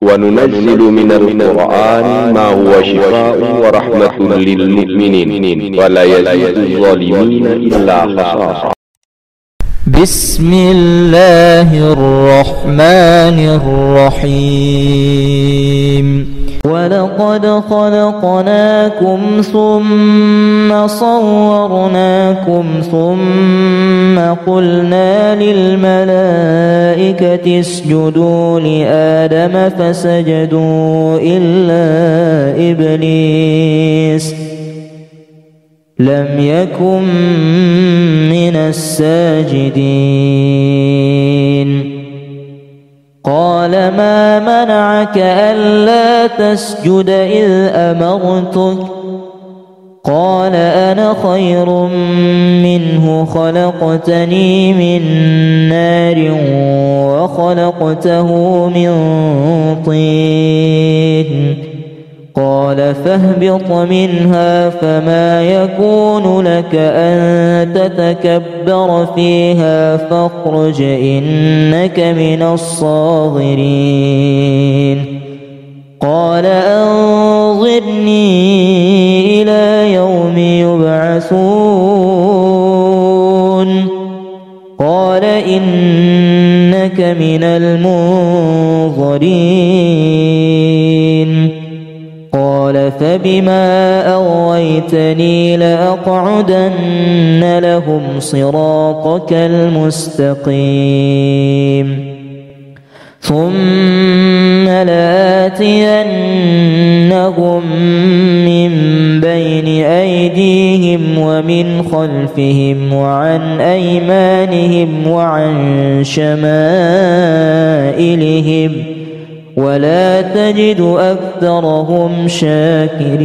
وننزل من القرآن ما هو شفاء ورحمة للمؤمنين ولا يزيد الظالمين إلا خسارا. بسم الله الرحمن الرحيم. ولقد خلقناكم ثم صورناكم ثم قلنا للملائكة اسجدوا لآدم فسجدوا إلا إبليس لم يكن من الساجدين. قال ما منعك ألا تسجد إذ أمرتك؟ قال أنا خير منه خلقتني من نار وخلقته من طين. قال فاهبط منها فما يكون لك أن تتكبر فيها فاخرج إنك من الصاغرين. قال أنظرني إلى يوم يبعثون. قال إنك من المنظرين. قال فبما أغويتني لأقعدن لهم صراطك المستقيم ثم لآتينهم من بين أيديهم ومن خلفهم وعن أيمانهم وعن شمائلهم ولا تجد أكثرهم شاكرين.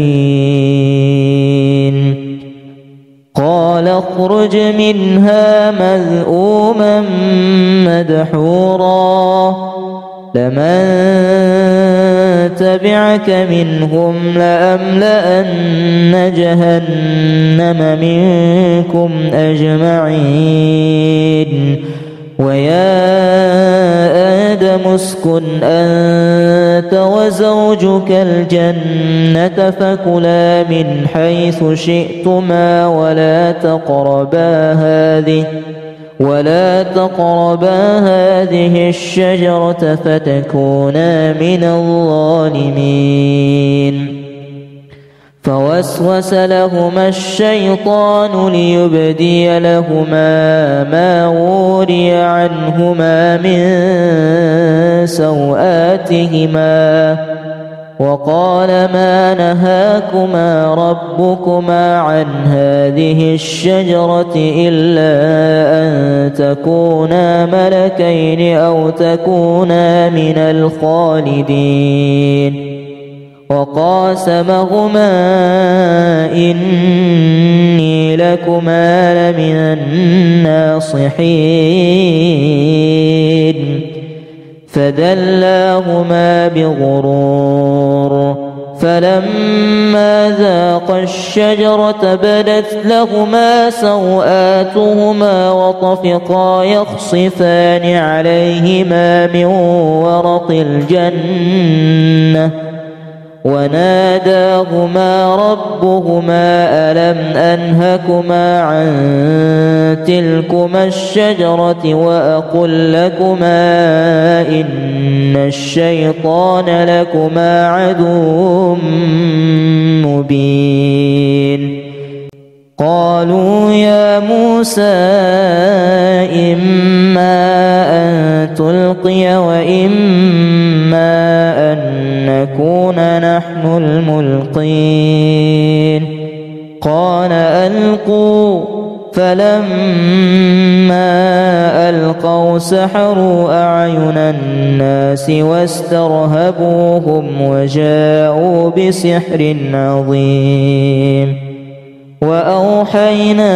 قال اخرج منها مذءوما مدحورا لمن تبعك منهم لأملأن جهنم منكم أجمعين. ويا آدم اسكن أنت وزوجك الجنة فكلا من حيث شئتما ولا تقربا هذه الشجرة فتكونا من الظالمين. فوسوس لهما الشيطان ليبدي لهما ما وري عنهما من سوآتهما وقال ما نهاكما ربكما عن هذه الشجرة إلا أن تكونا ملكين أو تكونا من الخالدين. وقاسمهما إني لكما لمن الناصحين. فدلاهما بغرور فلما ذاقا الشجرة بدت لهما سوآتهما وطفقا يخصفان عليهما من ورق الجنة وناداهما ربهما ألم أنهكما عن تلكما الشجرة وأقل لكما إن الشيطان لكما عدو مبين. قالوا يا موسى إما أن تلقي وإما أن نكون نحن الملقين. قال ألقوا فلما ألقوا سحروا أعين الناس واسترهبوهم وجاءوا بسحر عظيم. وأوحينا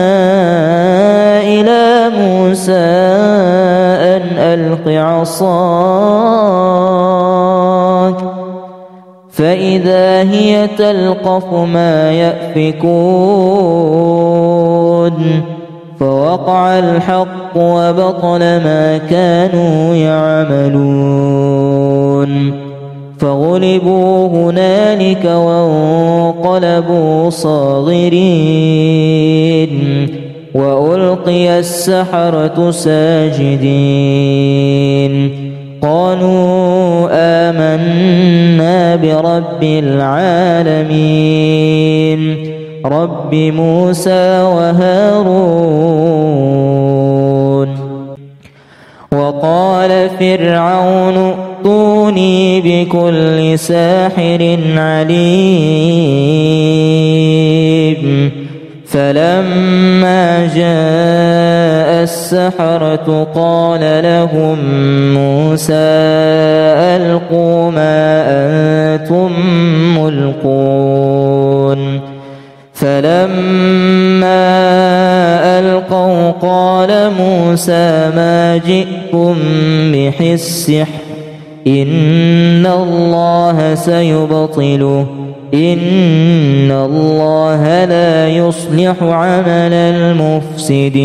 إلى موسى أن ألق عصاك فإذا هي تلقف ما يأفكون. فوقع الحق وبطل ما كانوا يعملون. فغلبوا هنالك وانقلبوا صاغرين وألقي السحرة ساجدين قالوا آمنا برب العالمين رب موسى وهارون. وقال فرعون ائتوني بكل ساحر عليم فلما جاء السحرة قال لهم موسى ألقوا ما أنتم ملقون فلما ألقوا قال موسى ما جئتم به السحر إن الله سيبطله إن الله لا يصلح عمل المفسدين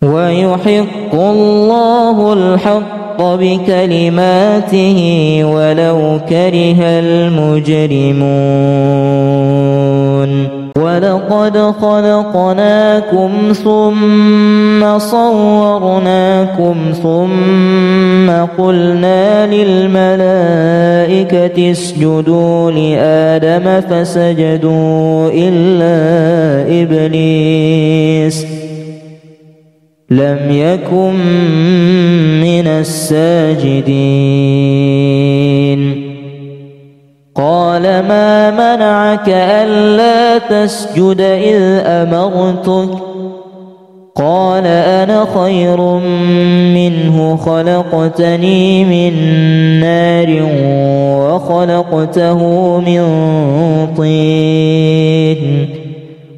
ويحق الله الحق بكلماته ولو كره المجرمون. ولقد خلقناكم ثم صورناكم ثم قلنا للملائكة اسجدوا لآدم فسجدوا إلا إبليس لم يكن من الساجدين. قال ما منعك ألا تسجد إذ أمرتك قال أنا خير منه خلقتني من نار وخلقته من طين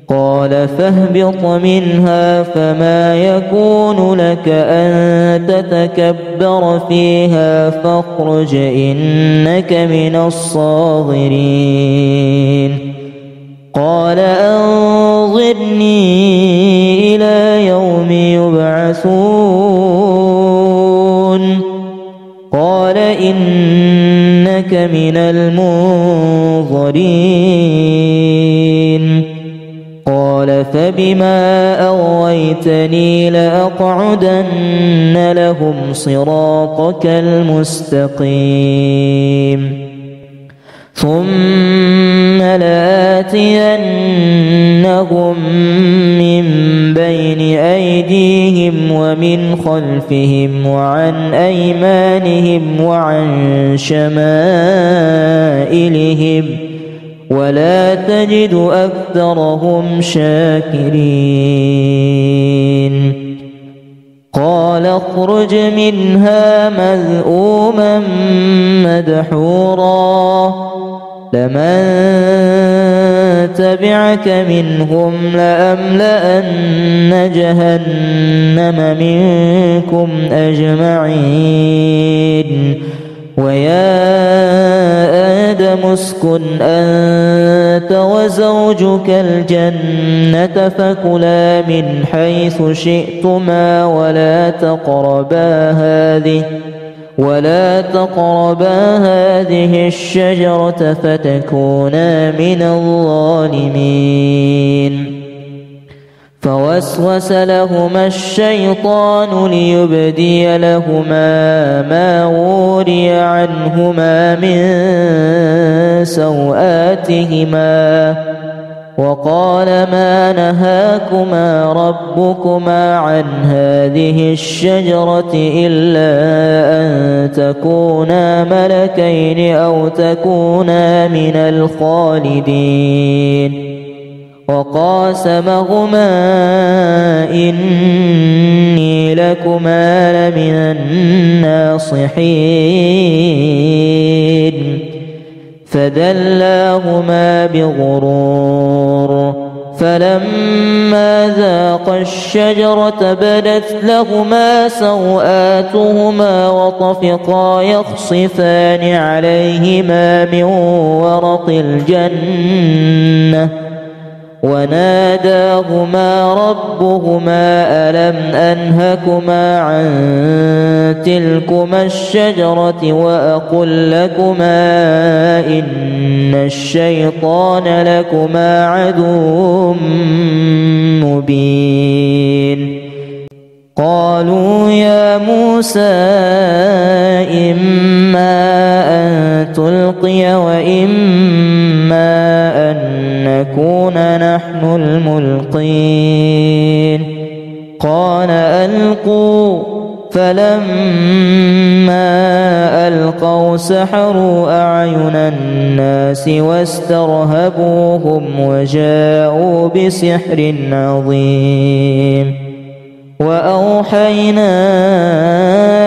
قال فاهبط منها فما يكون لك أن تتكبر فيها فاخرج إنك من الصاغرين. قال أنظرني إلى يوم يبعثون قال إنك من المنظرين. قال فبما أغويتني لأقعدن لهم صراطك المستقيم ثم لآتينهم من بين أيديهم ومن خلفهم وعن أيمانهم وعن شمائلهم ولا تجد أكثرهم شاكرين. قال اخرج منها مذءوما مدحورا لمن تبعك منهم لأملأن جهنم منكم أجمعين. ويا آدم اسكن أنت وزوجك الجنة فكلا من حيث شئتما ولا تقربا هذه الشجرة فتكونا من الظالمين. فوسوس لهما الشيطان ليبدي لهما ما وري عنهما من سوآتهما وقال ما نهاكما ربكما عن هذه الشجرة إلا أن تكونا ملكين أو تكونا من الخالدين. وقاسمهما إني لكما لمن الناصحين فدلاهما بغرور فلما ذاقا الشجرة بدت لهما سوآتهما وطفقا يخصفان عليهما من ورق الجنة وناداهما ربهما ألم أنهكما عن تلكما الشجرة وأقل لكما إن الشيطان لكما عدو مبين قالوا يا موسى إما أن تلقي وإما أن نكون نحن الملقين قال ألقوا فلما ألقوا سحروا أعين الناس واسترهبوهم وجاءوا بسحر عظيم وأوحينا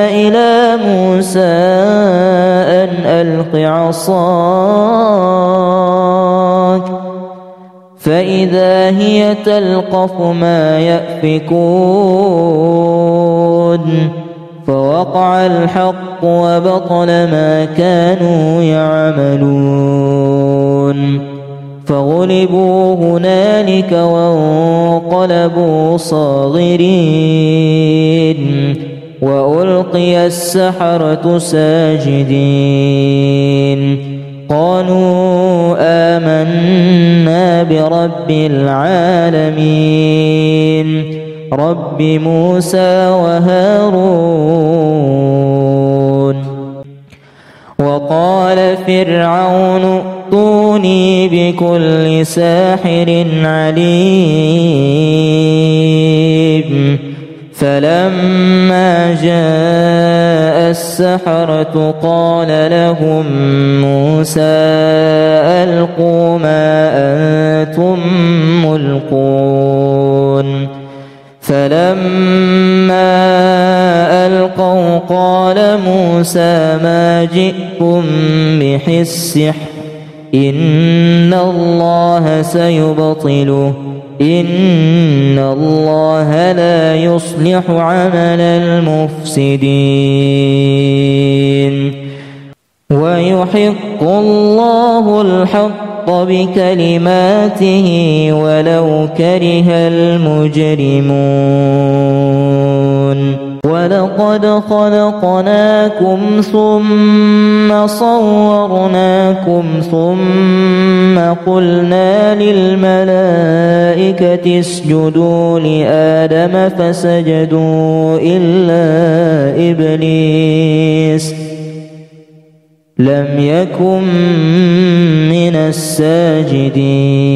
إلى موسى أن ألق عصاك فإذا هي تلقف ما يأفكون فوقع الحق وبطل ما كانوا يعملون فغلبوا هنالك وانقلبوا صاغرين وألقي السحرة ساجدين قالوا آمنا برب العالمين رب موسى وهارون وقال فرعون ائتوني بكل ساحر عليم فلما جاء السحرة قال لهم موسى ألقوا ما أنتم ملقون فلما ألقوا قال موسى ما جئتم به السحر إن الله سيبطله إن الله لا يصلح عمل المفسدين ويحق الله الحق بكلماته ولو كره المجرمون ولقد خلقناكم ثم صورناكم ثم قلنا للملائكة اسجدوا لآدم فسجدوا إلا إبليس لم يكن من الساجدين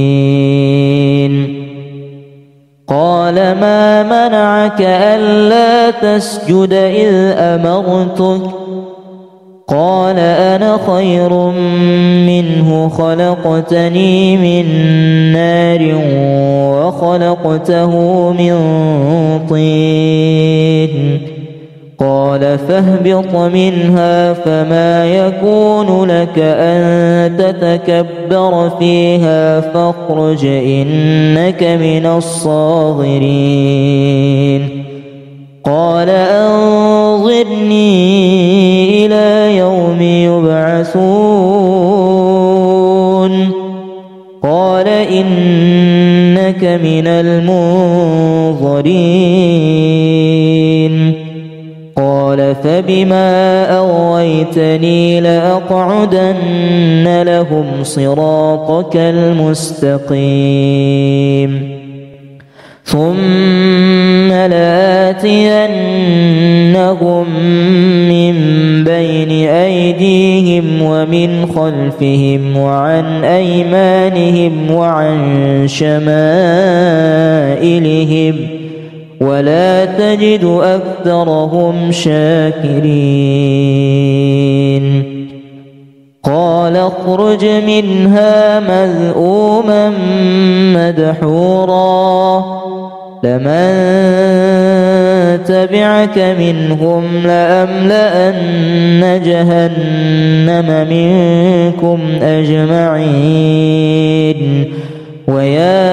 قال ما منعك ألا تسجد إذ أمرتك قال أنا خير منه خلقتني من نار وخلقته من طين قال فاهبط منها فما يكون لك أن تتكبر فيها فاخرج إنك من الصاغرين قال أنظرني إلى يوم يبعثون قال إنك من المنظرين قال فبما أغويتني لأقعدن لهم صراطك المستقيم ثم لآتينهم من بين أيديهم ومن خلفهم وعن أيمانهم وعن شمائلهم ولا تجد أكثرهم شاكرين قال اخرج منها مذءوما مدحورا لمن تبعك منهم لأملأن جهنم منكم أجمعين ويا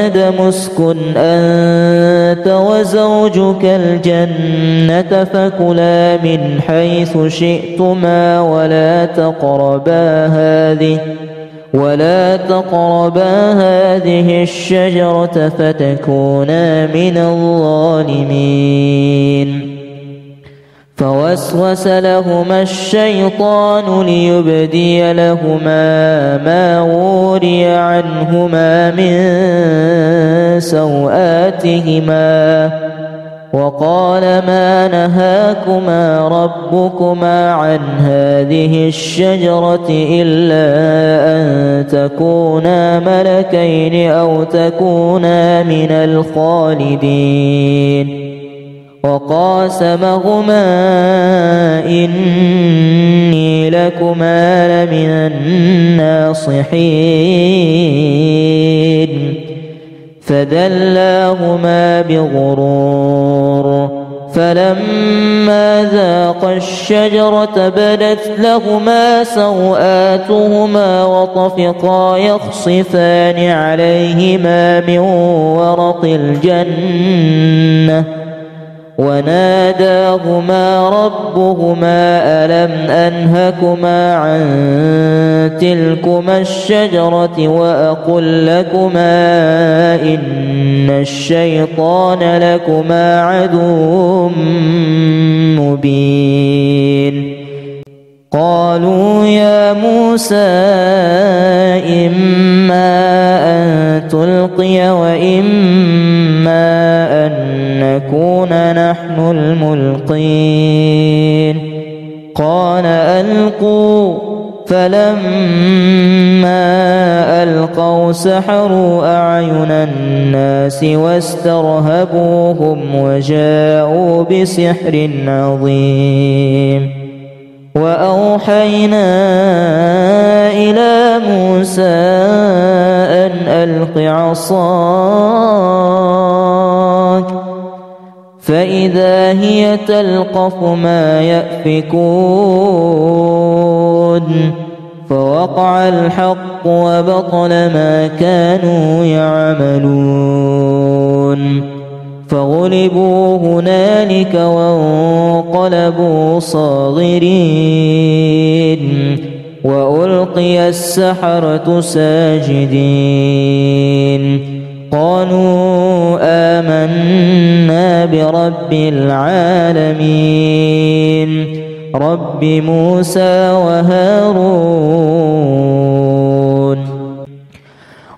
آدم اسكن أنت وزوجك الجنة فكلا من حيث شئتما ولا تقربا هذه الشجرة فتكونا من الظالمين. فوسوس لهما الشيطان ليبدي لهما ما وري عنهما من سوآتهما وقال ما نهاكما ربكما عن هذه الشجرة إلا أن تكونا ملكين أو تكونا من الخالدين. وقاسمهما إني لكما لمن الناصحين فدلاهما بغرور فلما ذاقا الشجرة بدت لهما سوآتهما وطفقا يخصفان عليهما من ورق الجنة وناداهما ربهما ألم أنهكما عن تلكما الشجرة وأقل لكما إن الشيطان لكما عدو مبين. قالوا يا موسى إما أن تلقي وإما أن نكون نحن الملقين. قال ألقوا فلما ألقوا سحروا أعين الناس واسترهبوهم وجاءوا بسحر عظيم. وأوحينا إلى موسى أن ألق عصاك فإذا هي تلقف ما يأفكون فوقع الحق وبطل ما كانوا يعملون فغلبوا هنالك وانقلبوا صاغرين وألقي السحرة ساجدين. قالوا آمنا برب العالمين رب موسى وهارون.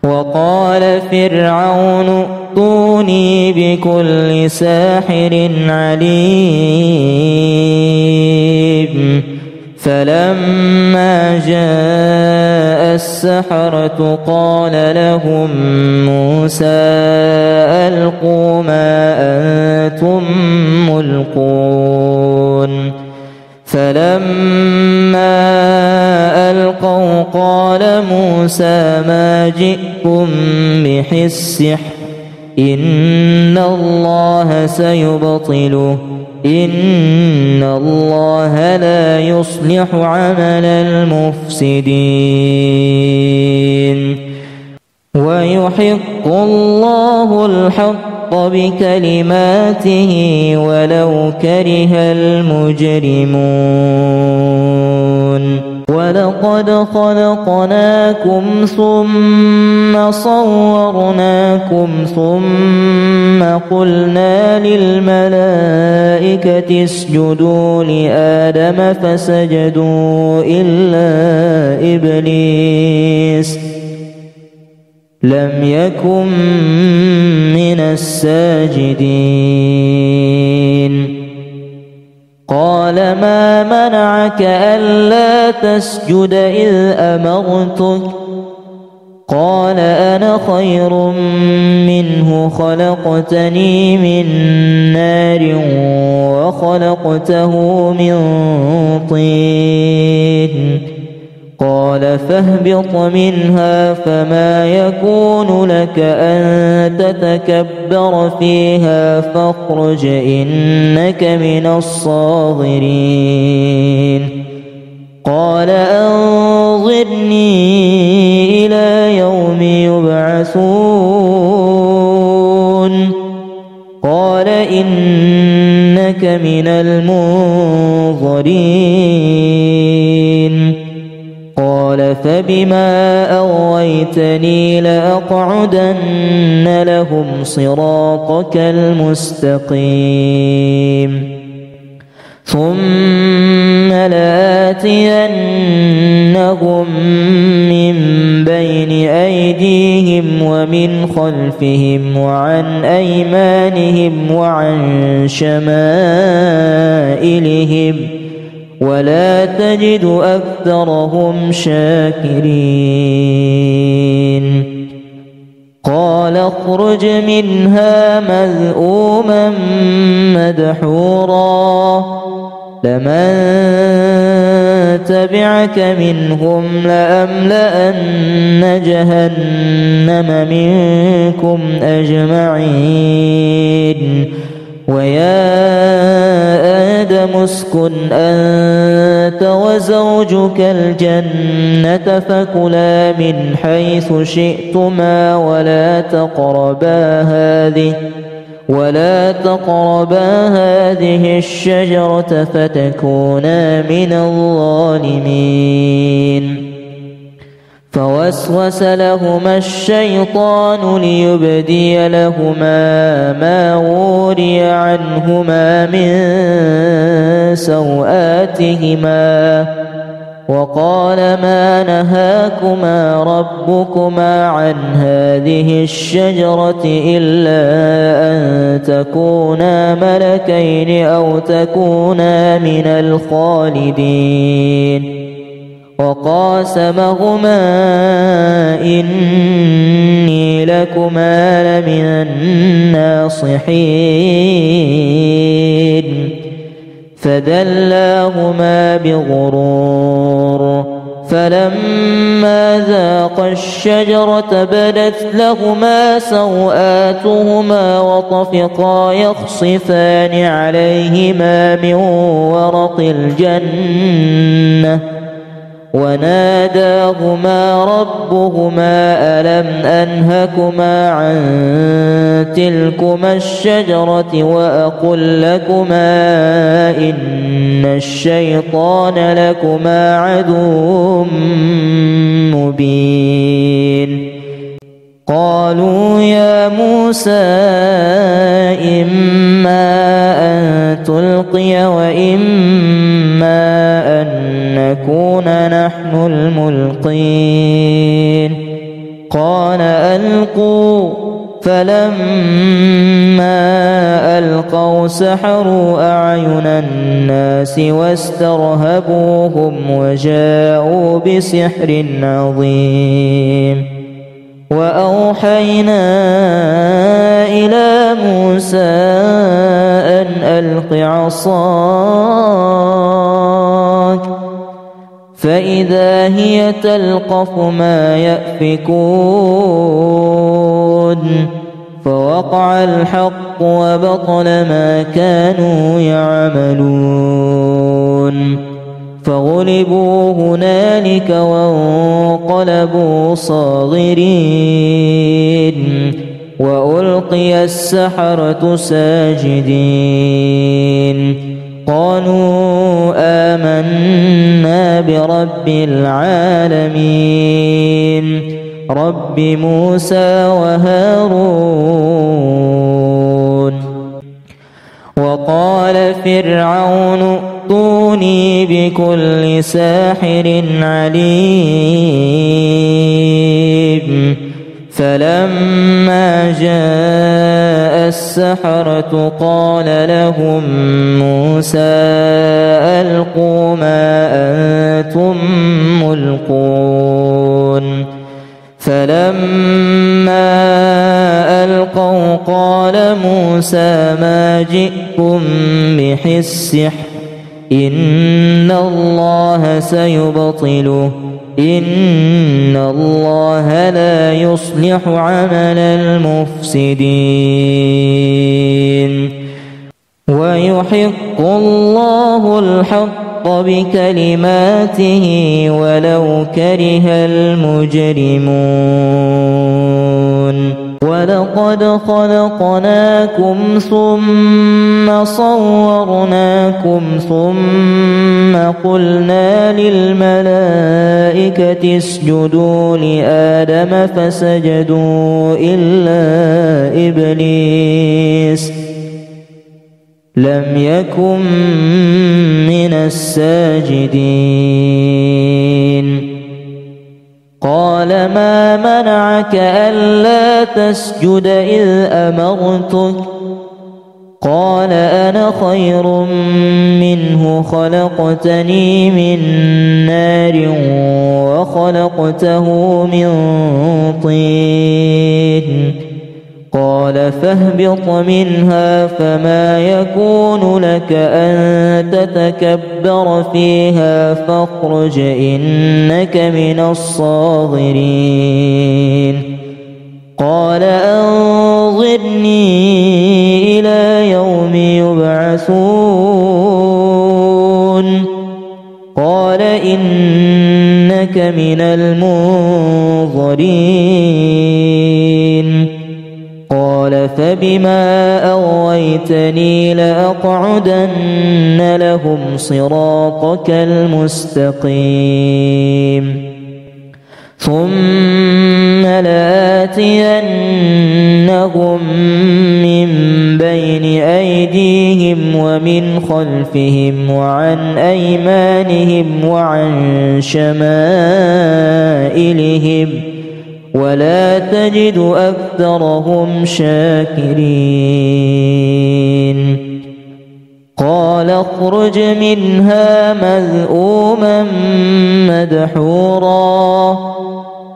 وقال فرعون ائتوني بكل ساحر عليم. فلما جاء السحرة قال لهم موسى ألقوا ما أنتم ملقون. فلما ألقوا قال موسى ما جئتم به السحر إن الله سيبطله إن الله لا يصلح عمل المفسدين ويحق الله الحق بكلماته ولو كره المجرمون. ولقد خلقناكم ثم صورناكم ثم قلنا للملائكة اسجدوا لآدم فسجدوا إلا إبليس لم يكن من الساجدين. قال ما منعك ألا تسجد إذ أمرتك قال أنا خير منه خلقتني من نار وخلقته من طين. قال فاهبط منها فما يكون لك أن تتكبر فيها فاخرج إنك من الصاغرين. قال أنظرني إلى يوم يبعثون. قال إنك من المنظرين. قال فبما أغويتني لأقعدن لهم صراطك المستقيم ثم لآتينهم من بين أيديهم ومن خلفهم وعن أيمانهم وعن شمائلهم ولا تجد أكثرهم شاكرين قال اخرج منها مذءوما مدحورا لمن تبعك منهم لأملأن جهنم منكم أجمعين ويا آدم اسكن أنت وزوجك الجنة فكلا من حيث شئتما ولا تقربا هذه الشجرة فتكونا من الظالمين فوسوس لهما الشيطان ليبدي لهما ما وري عنهما من سوآتهما وقال ما نهاكما ربكما عن هذه الشجرة إلا أن تكونا ملكين أو تكونا من الخالدين وقاسمهما إني لكما لمن الناصحين فدلاهما بغرور فلما ذاقا الشجرة بدت لهما سوآتهما وطفقا يخصفان عليهما من ورق الجنة وناداهما ربهما ألم أنهكما عن تلكما الشجرة وأقل لكما إن الشيطان لكما عدو مبين قالوا يا موسى إما أن تلقي وإما أن نكون نحن الملقين قال ألقوا فلما ألقوا سحروا أعين الناس واسترهبوهم وجاءوا بسحر عظيم وأوحينا إلى موسى أن ألق عصاك فإذا هي تلقف ما يأفكون فوقع الحق وبطل ما كانوا يعملون فغلبوا هنالك وانقلبوا صاغرين وألقي السحرة ساجدين قالوا آمنا برب العالمين رب موسى وهارون وقال فرعون ائتوني بكل ساحر عليم فلما جاء السحرة قال لهم موسى ألقوا ما أنتم ملقون فلما ألقوا قال موسى ما جئتم به السحر إن الله سيبطله إن الله لا يصلح عمل المفسدين ويحق الله الحق بكلماته ولو كره المجرمون ولقد خلقناكم ثم صورناكم ثم قلنا للملائكة اسجدوا لآدم فسجدوا إلا إبليس لم يكن من الساجدين. قال ما منعك ألا تسجد إذ أمرتك؟ قال أنا خير منه خلقتني من نار وخلقته من طين. قال فاهبط منها فما يكون لك أن تتكبر فيها فاخرج إنك من الصاغرين. قال أنظرني إلى يوم يبعثون. قال إنك من المنظرين. قال فبما أغويتني لأقعدن لهم صراطك المستقيم ثم لآتينهم من بين أيديهم ومن خلفهم وعن أيمانهم وعن شمائلهم ولا تجد أكثرهم شاكرين. قال اخرج منها مذءوما مدحورا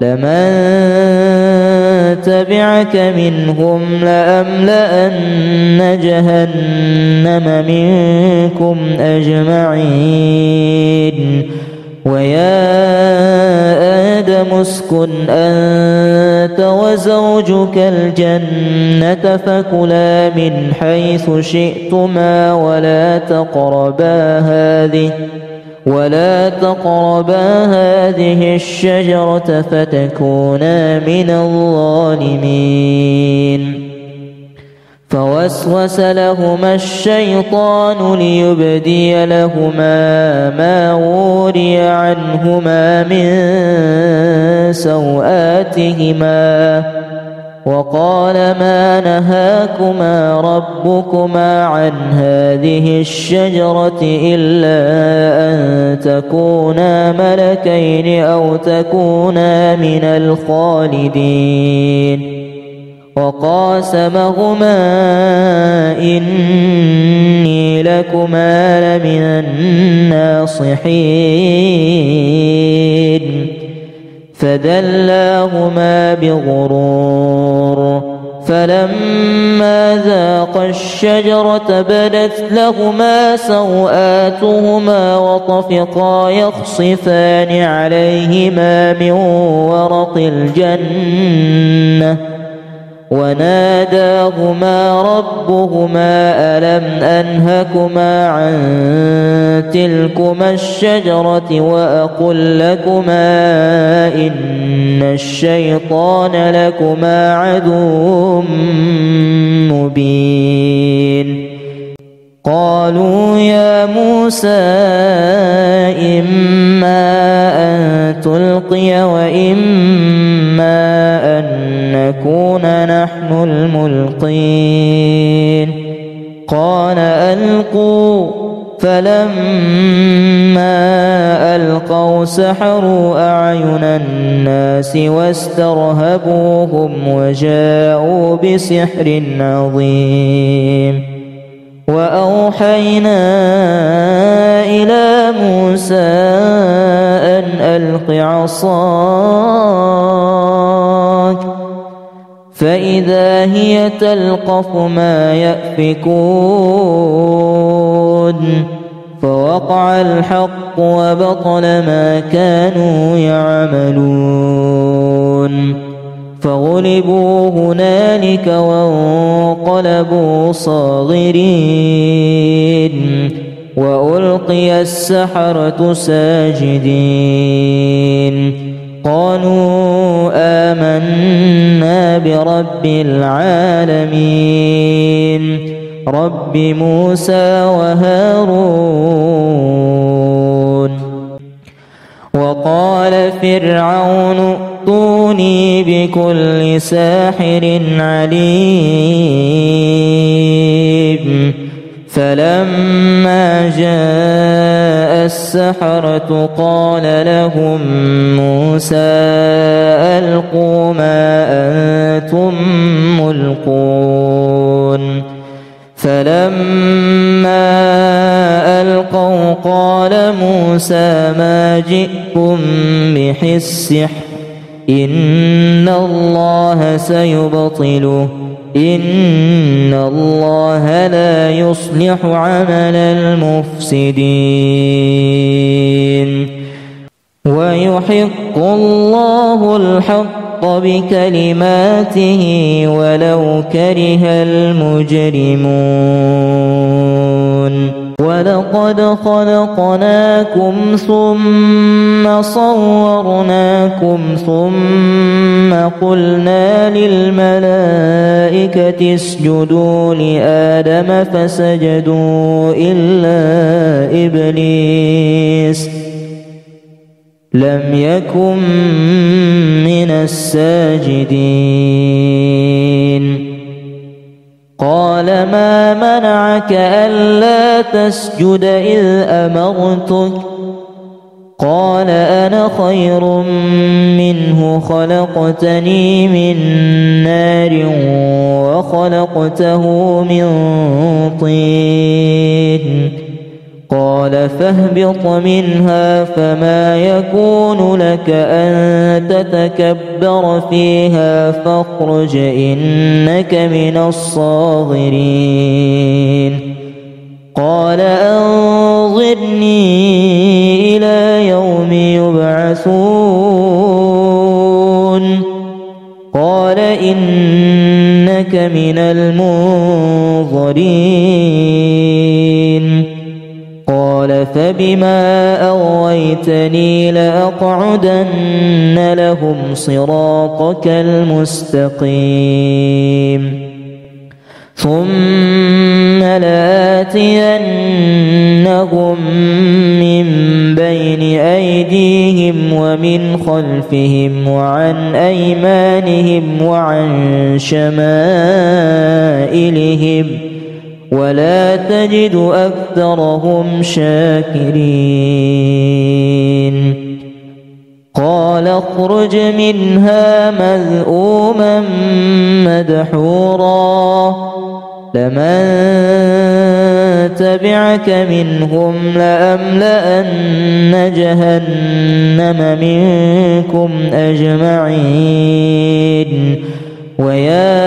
لمن تبعك منهم لأملأن جهنم منكم أجمعين. ويا آدم اسكن أنت وزوجك الجنة فكلا من حيث شئتما ولا تقربا هذه الشجرة فتكونا من الظالمين. فوسوس لهما الشيطان ليبدي لهما ما وري عنهما من سوآتهما وقال ما نهاكما ربكما عن هذه الشجرة إلا أن تكونا ملكين أو تكونا من الخالدين. وقاسمهما إني لكما لمن الناصحين. فدلاهما بغرور فلما ذاقا الشجرة بدت لهما سوآتهما وطفقا يخصفان عليهما من ورق الجنة وناداهما ربهما ألم أنهكما عن تلكما الشجرة وأقل لكما إن الشيطان لكما عدو مبين. قالوا يا موسى إما أن تلقي وإما أن نكون نحن الملقين. قال ألقوا فلما ألقوا سحروا أعين الناس واسترهبوهم وجاءوا بسحر عظيم. وأوحينا إلى موسى أن ألق عصاك فإذا هي تلقف ما يأفكون. فوقع الحق وبطل ما كانوا يعملون. فغلبوا هنالك وانقلبوا صاغرين وألقي السحرة ساجدين. قالوا آمنا برب العالمين رب موسى وهارون. وقال فرعون ائتوني بكل ساحر عليم. فلما جاء السحرة قال لهم موسى ألقوا ما أنتم ملقون. فلما ألقوا قال موسى ما جئتم به السحر إن الله سيبطله إن الله لا يصلح عمل المفسدين ويحق الله الحق بكلماته ولو كره المجرمون. ولقد خلقناكم ثم صورناكم ثم قلنا للملائكة اسجدوا لآدم فسجدوا إلا إبليس لم يكن من الساجدين. قال ما منعك ألا تسجد إذ أمرتك؟ قال أنا خير منه خلقتني من نار وخلقته من طين. قال فاهبط منها فما يكون لك أن تتكبر فيها فاخرج إنك من الصاغرين. قال أنظرني إلى يوم يبعثون. قال إنك من المنظرين. قال فبما أغويتني لأقعدن لهم صراطك المستقيم ثم لآتينهم من بين أيديهم ومن خلفهم وعن أيمانهم وعن شمائلهم ولا تجد أكثرهم شاكرين. قال اخرج منها مذءوما مدحورا لمن تبعك منهم لأملأن جهنم منكم أجمعين. ويا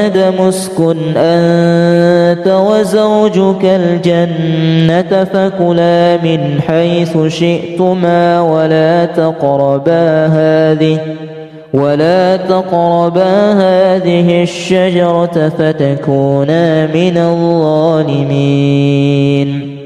آدم اسكن أنت وزوجك الجنة فكلا من حيث شئتما ولا تقربا هذه الشجرة فتكونا من الظالمين.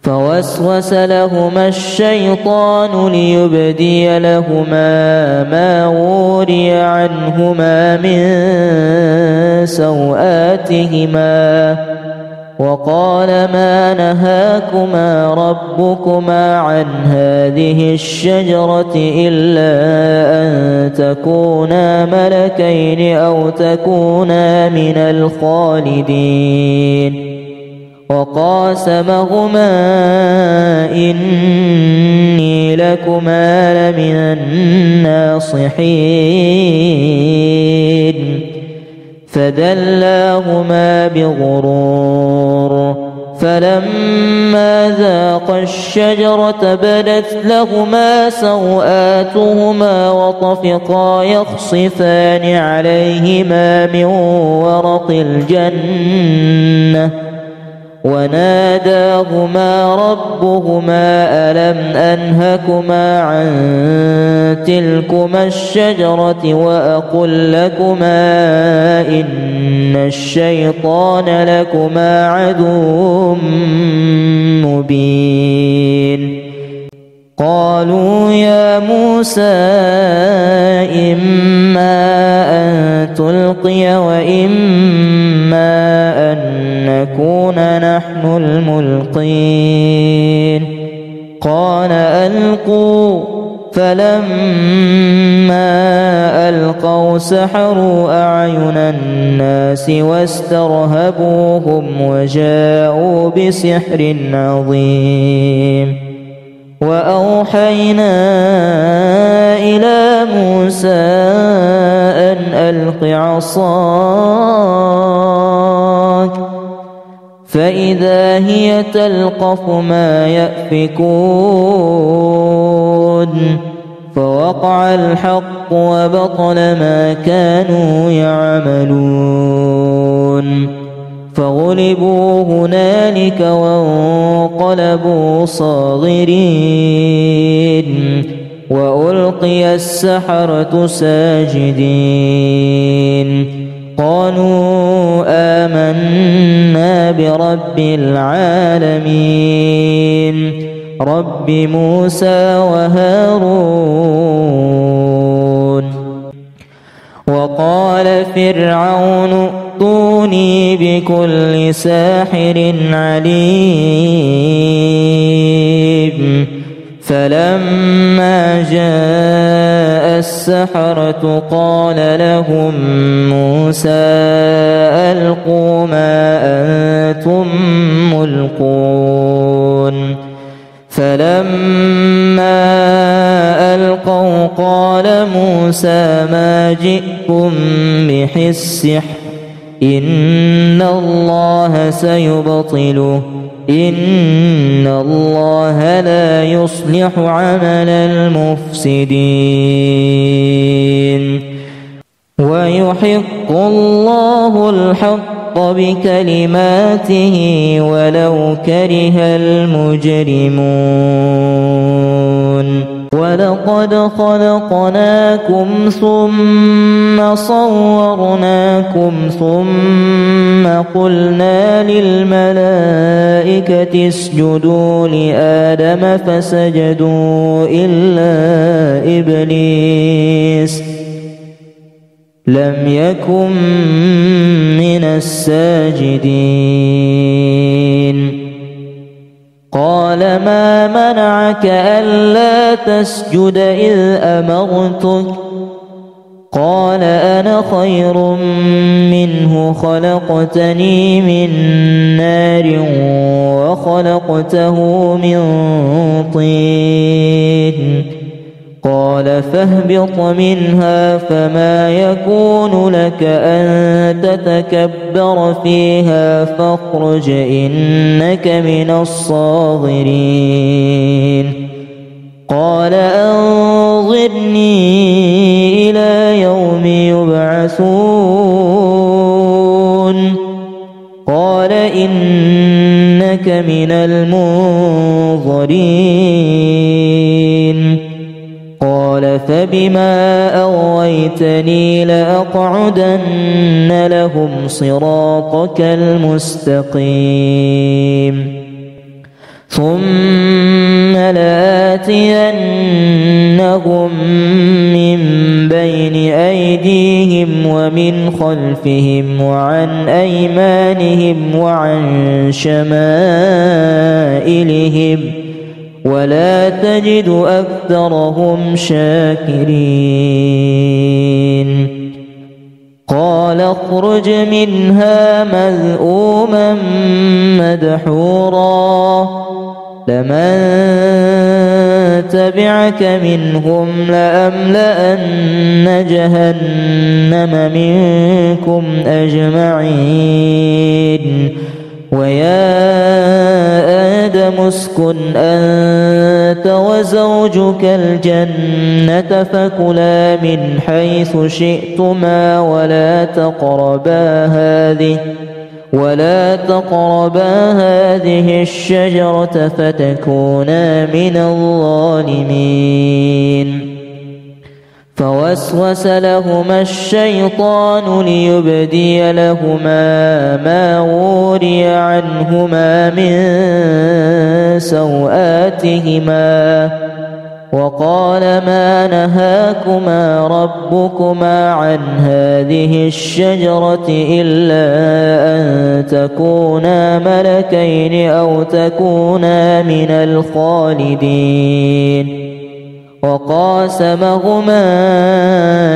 فوسوس لهما الشيطان ليبدي لهما ما وري عنهما من سوآتهما وقال ما نهاكما ربكما عن هذه الشجرة إلا أن تكونا ملكين أو تكونا من الخالدين. وقاسمهما إني لكما لمن الناصحين. فدلاهما بغرور فلما ذاقا الشجرة بدت لهما سوآتهما وطفقا يخصفان عليهما من ورق الجنة وناداهما ربهما ألم أنهكما عن تلكما الشجرة وأقل لكما إن الشيطان لكما عدو مبين. قالوا يا موسى إما أن تلقي وإما أن نكون نحن الملقين قال ألقوا فلما ألقوا سحروا أعين الناس واسترهبوهم وجاءوا بسحر عظيم وأوحينا إلى موسى أن ألق عصاك فإذا هي تلقف ما يأفكون فوقع الحق وبطل ما كانوا يعملون فغلبوا هنالك وانقلبوا صاغرين وألقي السحرة ساجدين قالوا آمنا برب العالمين رب موسى وهارون وقال فرعون ائتوني بكل ساحر عليم فلما جاء السحرة قال لهم موسى ألقوا ما أنتم ملقون فلما ألقوا قال موسى ما جئتم به السحر إن الله سيبطله إن الله لا يصلح عمل المفسدين ويحق الله الحق بكلماته ولو كره المجرمون ولقد خلقناكم ثم صورناكم ثم قلنا للملائكة اسجدوا لآدم فسجدوا إلا إبليس لم يكن من الساجدين قال ما منعك ألا تسجد إذ أمرتك قال أنا خير منه خلقتني من نار وخلقته من طين قال فاهبط منها فما يكون لك أن تتكبر فيها فاخرج إنك من الصاغرين قال أنظرني إلى يوم يبعثون قال إنك من المنظرين قال فبما أغويتني لأقعدن لهم صراطك المستقيم ثم لآتينهم من بين أيديهم ومن خلفهم وعن أيمانهم وعن شمائلهم ولا تجد أكثرهم شاكرين قال اخرج منها مذءوما مدحورا لمن تبعك منهم لأملأن جهنم منكم أجمعين ويا آدم اسكن أنت وزوجك الجنة فكلا من حيث شئتما ولا تقربا هذه الشجرة فتكونا من الظالمين فوسوس لهما الشيطان ليبدي لهما ما وري عنهما من سوآتهما وقال ما نهاكما ربكما عن هذه الشجرة إلا أن تكونا ملكين أو تكونا من الخالدين وقاسمهما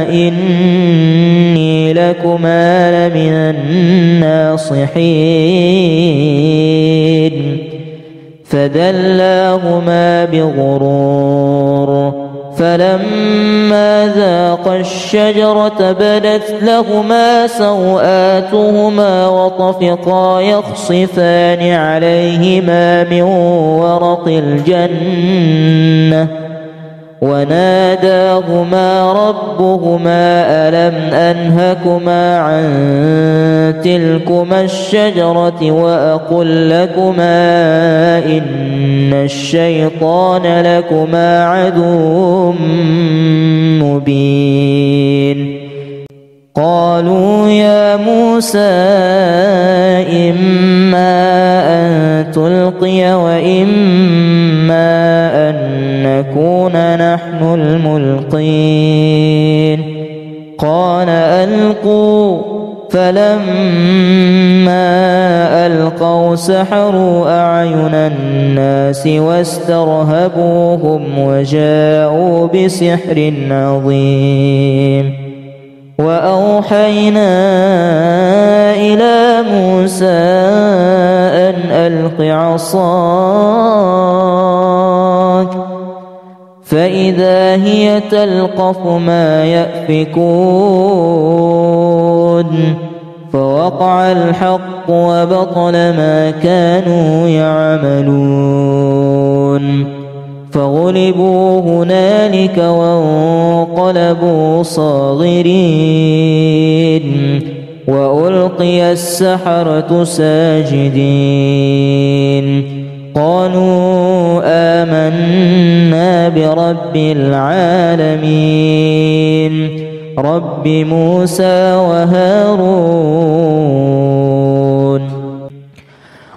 إني لكما لمن الناصحين فدلاهما بغرور فلما ذاقا الشجرة بدت لهما سوآتهما وطفقا يخصفان عليهما من ورق الجنة وناداهما ربهما ألم أنهكما عن تلكما الشجرة وأقل لكما إن الشيطان لكما عدو مبين قالوا يا موسى إما أن تلقي وإما أن نكون نحن الملقين قال ألقوا فلما ألقوا سحروا أعين الناس واسترهبوهم وجاءوا بسحر عظيم وأوحينا إلى موسى أن ألق عصاك فإذا هي تلقف ما يأفكون فوقع الحق وبطل ما كانوا يعملون فغلبوا هنالك وانقلبوا صاغرين وألقي السحرة ساجدين قالوا آمنا برب العالمين رب موسى وهارون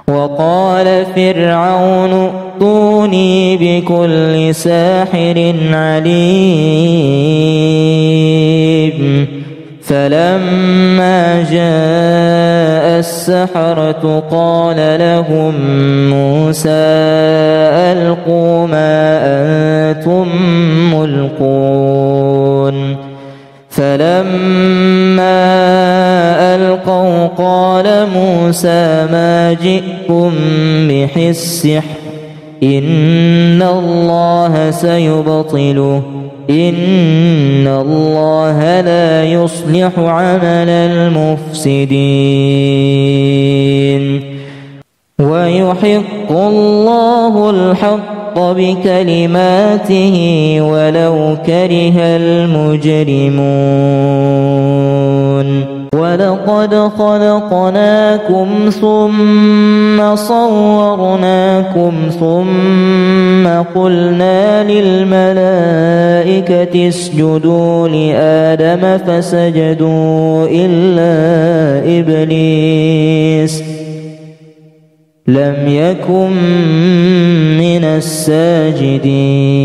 وقال فرعون ائتوني بكل ساحر عليم فلما جاء السحرة قال لهم موسى ألقوا ما أنتم ملقون فلما ألقوا قال موسى ما جئتم به السحر إن الله سيبطله إن الله لا يصلح عمل المفسدين ويحق الله الحق بكلماته ولو كره المجرمون ولقد خلقناكم ثم صورناكم ثم قلنا للملائكة اسجدوا لآدم فسجدوا إلا إبليس لم يكن من الساجدين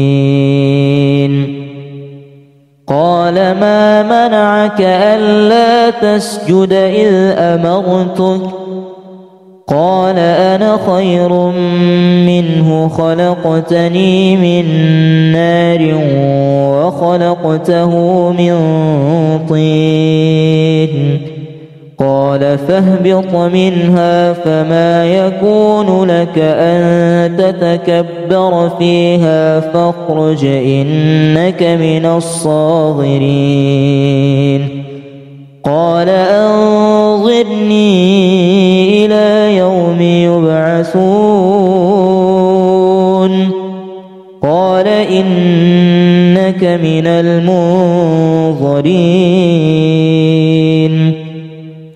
قال ما منعك ألا تسجد إذ أمرتك قال أنا خير منه خلقتني من نار وخلقته من طين قال فاهبط منها فما يكون لك أن تتكبر فيها فاخرج إنك من الصاغرين قال أنظرني إلى يوم يبعثون قال إنك من المنظرين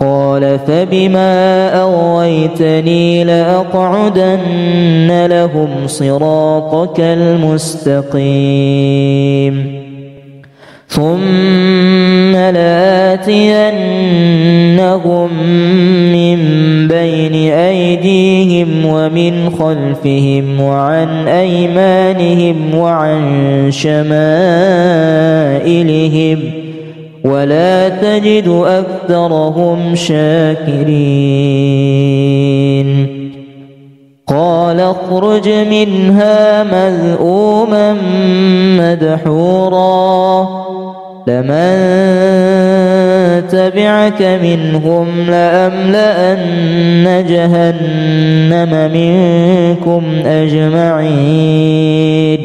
قال فبما أغويتني لأقعدن لهم صراطك المستقيم ثم لآتينهم من بين أيديهم ومن خلفهم وعن أيمانهم وعن شمائلهم ولا تجد أكثرهم شاكرين. قال اخرج منها مذءوما مدحورا لمن تبعك منهم لأملأن جهنم منكم أجمعين.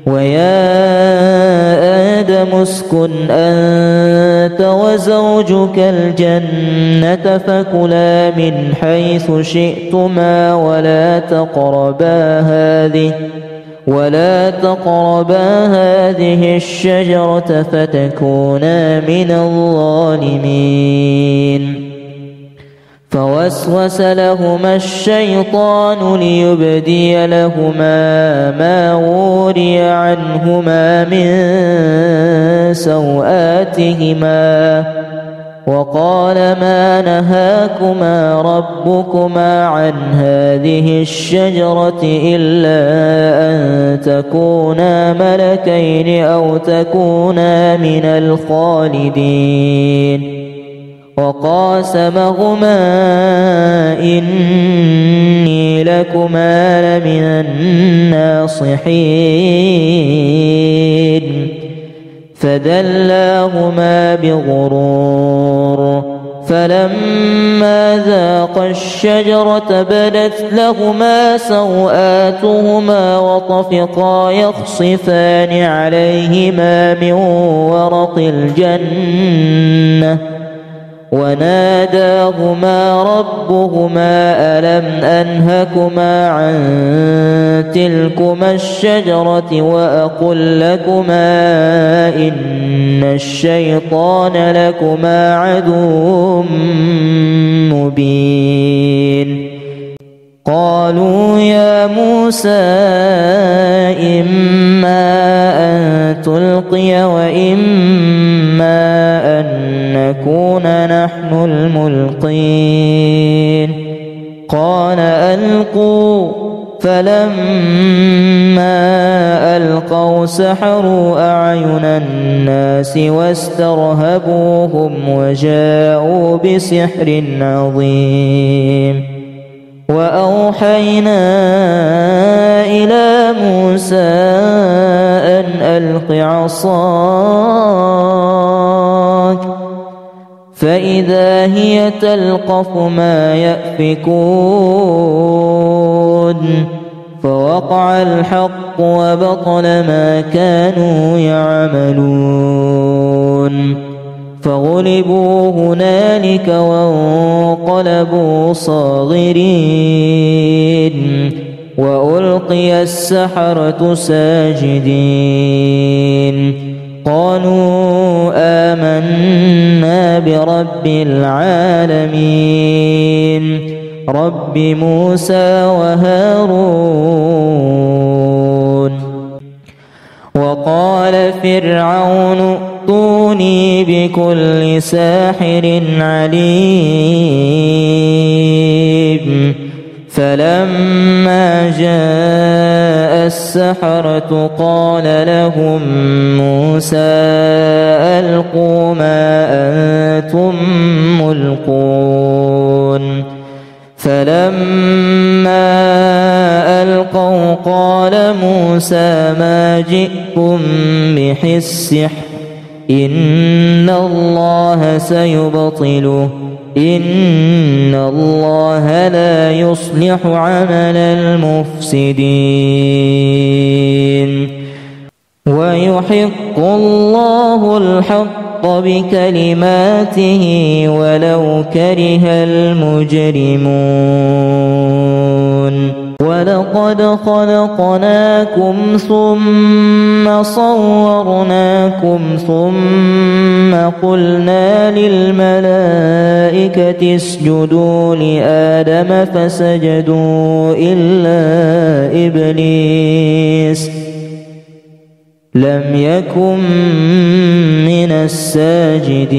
ويا آدم اسكن أنت وزوجك الجنة فكلا من حيث شئتما ولا تقربا هذه الشجرة فتكونا من الظالمين. فوسوس لهما الشيطان ليبدي لهما ما وري عنهما من سوآتهما وقال ما نهاكما ربكما عن هذه الشجرة إلا أن تكونا ملكين أو تكونا من الخالدين. وقاسمهما إني لكما لمن الناصحين. فدلاهما بغرور فلما ذاقا الشجرة بدت لهما سوآتهما وطفقا يخصفان عليهما من ورق الجنة وناداهما ربهما ألم أنهكما عن تلكما الشجرة وأقل لكما إن الشيطان لكما عدو مبين. قالوا يا موسى إما أن تلقي وإما أن نكون نحن الملقين. قال ألقوا فلما ألقوا سحروا أعين الناس واسترهبوهم وجاءوا بسحر عظيم. وأوحينا إلى موسى أن ألق عصاك فإذا هي تلقف ما يأفكون. فوقع الحق وبطل ما كانوا يعملون. فغلبوا هنالك وانقلبوا صاغرين وألقي السحرة ساجدين. قالوا آمنا برب العالمين رب موسى وهارون. وقال فرعون ائتوني بكل ساحر عليم. فلما جاء السحرة قال لهم موسى ألقوا ما أنتم ملقون. فلما ألقوا قال موسى ما جئتم به السحر إن الله سيبطله إن الله لا يصلح عمل المفسدين. ويحق الله الحق بكلماته ولو كره المجرمون. ولقد خلقناكم ثم صورناكم ثم قلنا للملائكة اسجدوا لآدم فسجدوا لم يكن من الساجدين.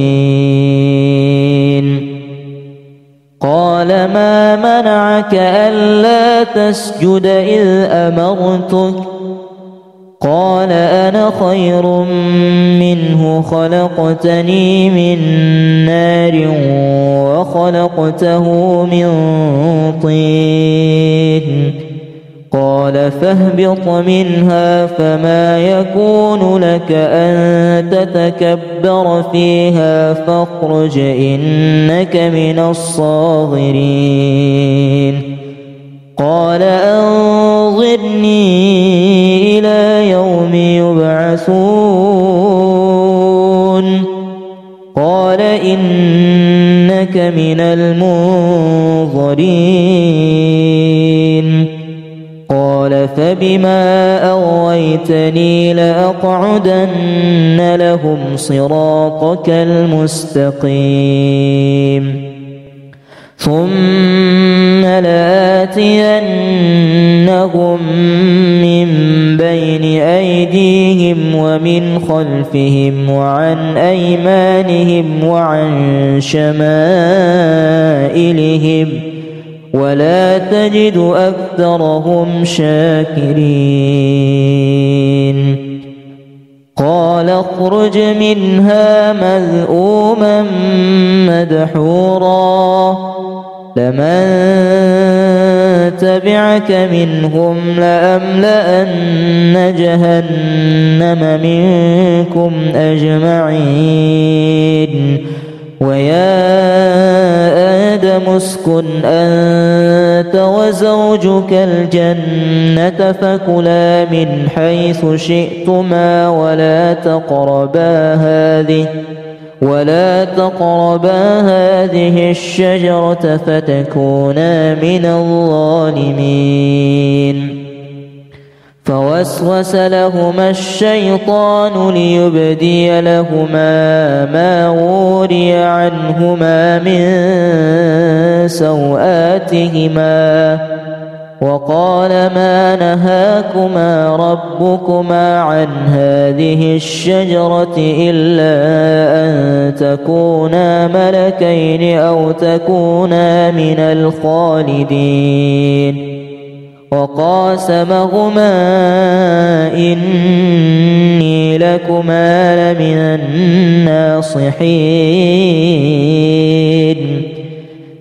قال ما منعك ألا تسجد إذ أمرتك؟ قال أنا خير منه خلقتني من نار وخلقته من طين. قال فاهبط منها فما يكون لك أن تتكبر فيها فاخرج إنك من الصاغرين. قال أنظرني إلى يوم يبعثون. قال إنك من المنظرين. قال فبما أغويتني لأقعدن لهم صراطك المستقيم ثم لآتينهم من بين أيديهم ومن خلفهم وعن أيمانهم وعن شمائلهم ولا تجد أكثرهم شاكرين. قال اخرج منها مذءوما مدحورا لمن تبعك منهم لأملأن جهنم منكم أجمعين. ويا آدم اسكن أنت وزوجك الجنة فكلا من حيث شئتما ولا تقربا هذه الشجرة فتكونا من الظالمين. فوسوس لهما الشيطان ليبدي لهما ما وري عنهما من سوآتهما وقال ما نهاكما ربكما عن هذه الشجرة إلا أن تكونا ملكين أو تكونا من الخالدين. وقاسمهما إني لكما لمن الناصحين.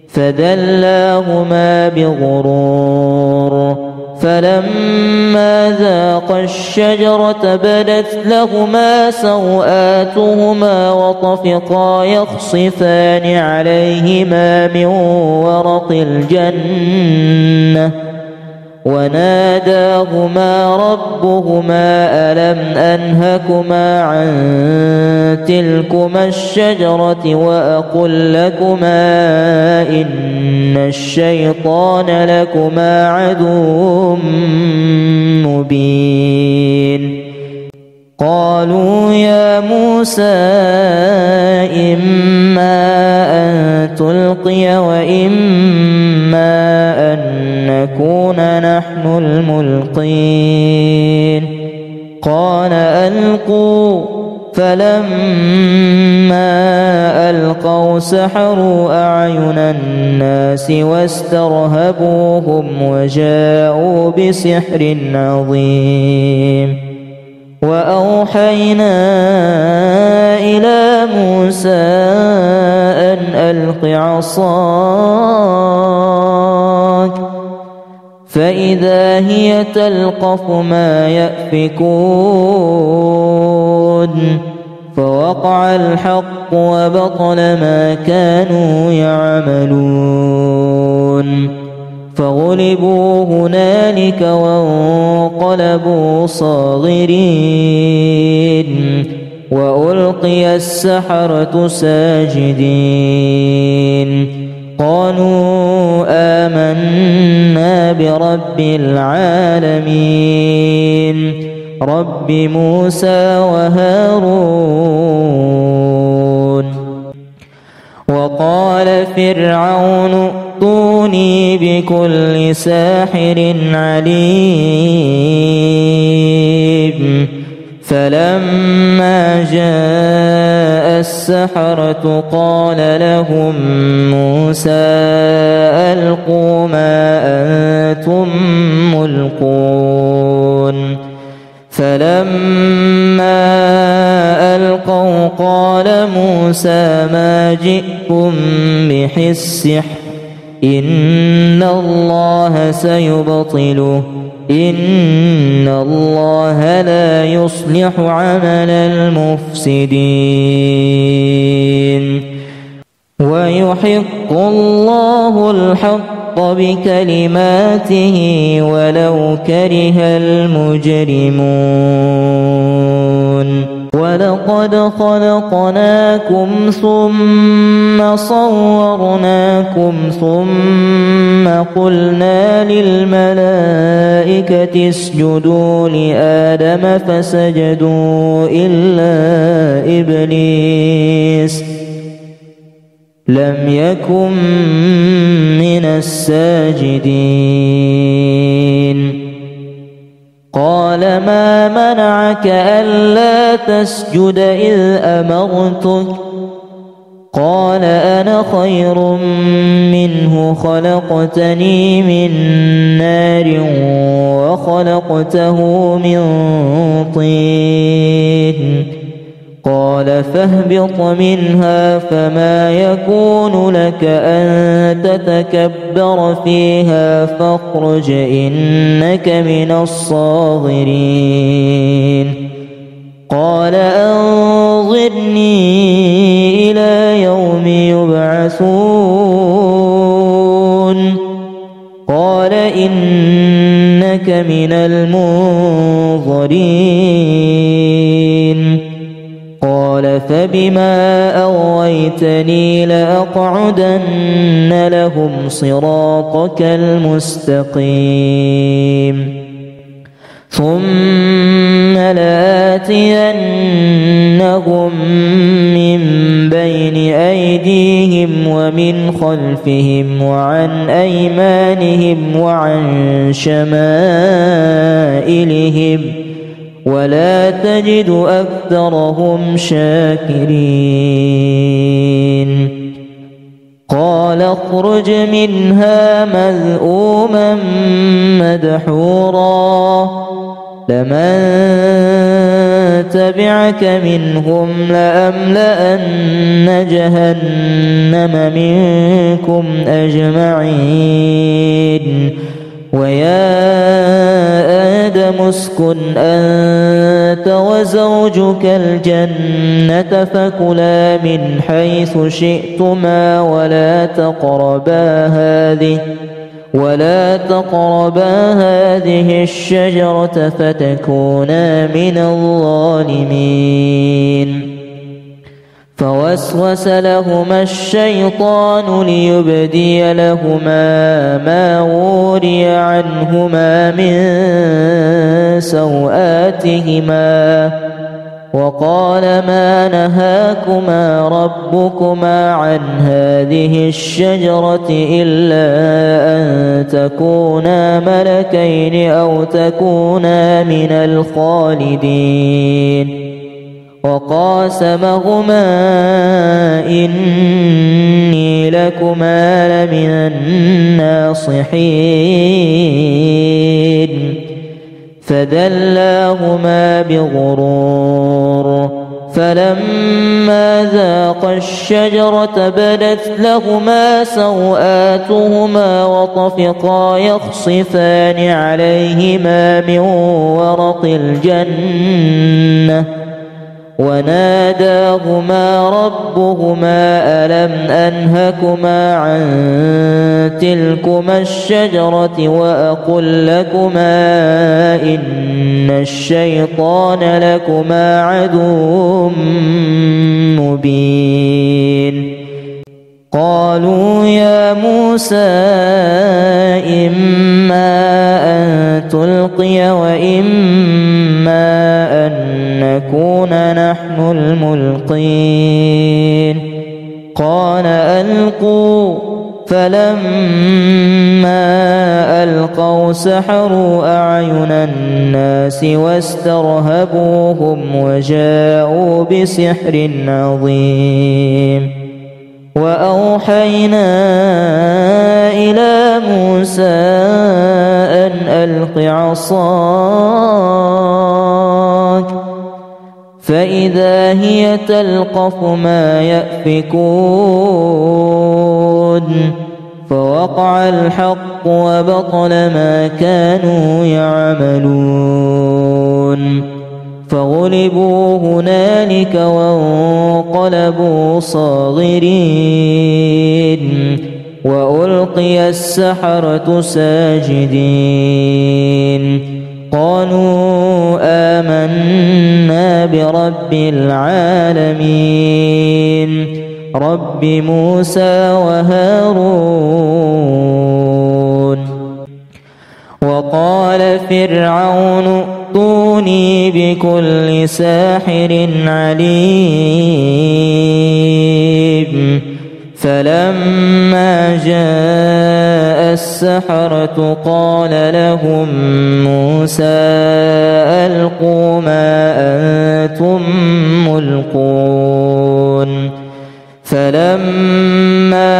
فدلاهما بغرور فلما ذاقا الشجرة بدت لهما سوآتهما وطفقا يخصفان عليهما من ورق الجنة وناداهما ربهما ألم أنهكما عن تلكما الشجرة وأقل لكما إن الشيطان لكما عدو مبين. قالوا يا موسى إما أن تلقي وإما أن نكون نحن الملقين. قال ألقوا فلما ألقوا سحروا أعين الناس واسترهبوهم وجاءوا بسحر عظيم. وأوحينا إلى موسى أن ألق عصاك فإذا هي تلقف ما يأفكون. فوقع الحق وبطل ما كانوا يعملون. فغلبوا هنالك وانقلبوا صاغرين وألقي السحرة ساجدين. قالوا آمنا برب العالمين رب موسى وهارون. وقال فرعون ائتوني بكل ساحر عليم. فلما جاء السحرة قال لهم موسى ألقوا ما أنتم ملقون فلما ألقوا قال موسى ما جئتم به السحر إن الله سيبطله إن الله لا يصلح عمل المفسدين ويحق الله الحق بكلماته ولو كره المجرمون ولقد خلقناكم ثم صورناكم ثم قلنا للملائكة اسجدوا لآدم فسجدوا إلا إبليس لم يكن من الساجدين قال ما منعك ألا تسجد إذ أمرتك قال أنا خير منه خلقتني من نار وخلقته من طين قال فاهبط منها فما يكون لك أن تتكبر فيها فاخرج إنك من الصاغرين قال أنظرني إلى يوم يبعثون قال إنك من المنظرين قال فبما أغويتني لأقعدن لهم صراطك المستقيم ثم لآتينهم من بين أيديهم ومن خلفهم وعن أيمانهم وعن شمائلهم ولا تجد أكثرهم شاكرين قال اخرج منها مذءوما مدحورا لمن تبعك منهم لأملأن جهنم منكم أجمعين ويا آدم اسكن أنت وزوجك الجنة فكلا من حيث شئتما ولا تقربا هذه الشجرة فتكونا من الظالمين فوسوس لهما الشيطان ليبدي لهما ما وري عنهما من سوآتهما وقال ما نهاكما ربكما عن هذه الشجرة إلا أن تكونا ملكين أو تكونا من الخالدين وقاسمهما إني لكما لمن الناصحين فدلاهما بغرور فلما ذاقا الشجرة بدت لهما سوآتهما وطفقا يخصفان عليهما من ورق الجنة وناداهما ربهما ألم أنهكما عن تلكما الشجرة وأقل لكما إن الشيطان لكما عدو مبين قالوا يا موسى إما أن تلقي وإما أن نكون نحن الملقين قال ألقوا فلما ألقوا سحروا أعين الناس واسترهبوهم وجاءوا بسحر عظيم وأوحينا إلى موسى أن ألق عصاك فإذا هي تلقف ما يأفكون فوقع الحق وبطل ما كانوا يعملون فغلبوا هنالك وانقلبوا صاغرين وألقي السحرة ساجدين قالوا آمنا برب العالمين رب موسى وهارون وقال فرعون ائتوني بكل ساحر عليم فلما جاء السحرة قال لهم موسى ألقوا ما أنتم ملقون فلما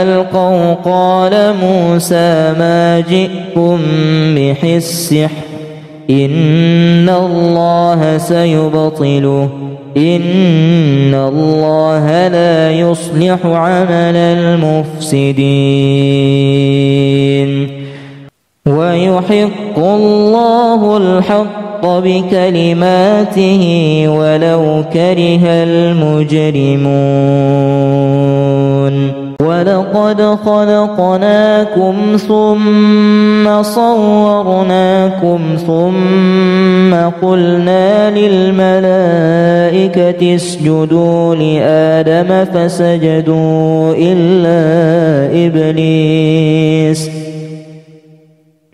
ألقوا قال موسى ما جئتم به السحر إن الله سيبطله إن الله لا يصلح عمل المفسدين ويحق الله الحق بكلماته ولو كره المجرمون ولقد خلقناكم ثم صورناكم ثم قلنا للملائكة اسجدوا لآدم فسجدوا إلا إبليس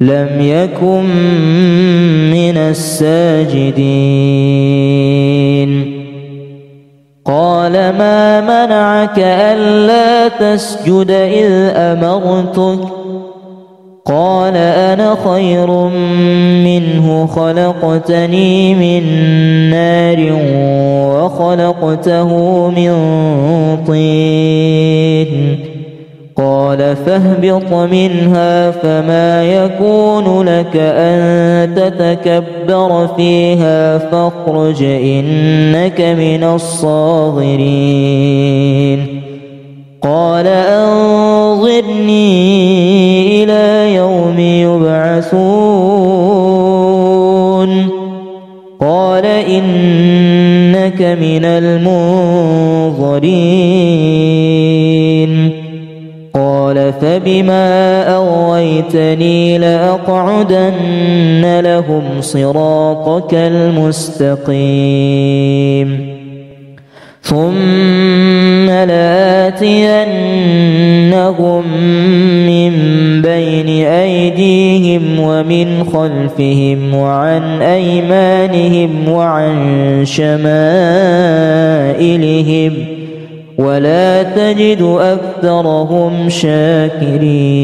لم يكن من الساجدين قال ما منعك ألا تسجد إذ أمرتك قال أنا خير منه خلقتني من نار وخلقته من طين قال فاهبط منها فما يكون لك أن تتكبر فيها فاخرج إنك من الصاغرين قال أنظرني إلى يوم يبعثون قال إنك من المنظرين قال فبما أغويتني لأقعدن لهم صراطك المستقيم ثم لآتينهم من بين أيديهم ومن خلفهم وعن أيمانهم وعن شمائلهم ولا تجد أكثرهم شاكرين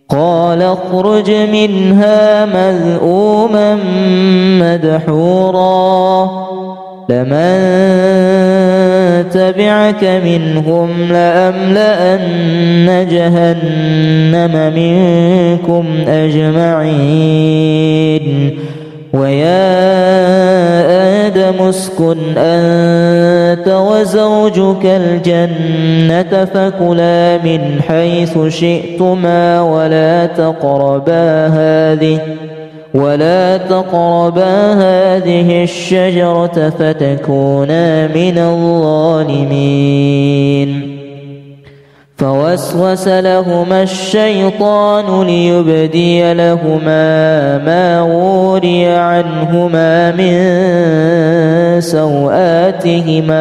قال اخرج منها مذءوما مدحورا لمن تبعك منهم لأملأن جهنم منكم أجمعين ويا آدم اسكن أنت وزوجك الجنة فكلا من حيث شئتما ولا تقربا هذه الشجرة فتكونا من الظالمين فوسوس لهما الشيطان ليبدي لهما ما وري عنهما من سوآتهما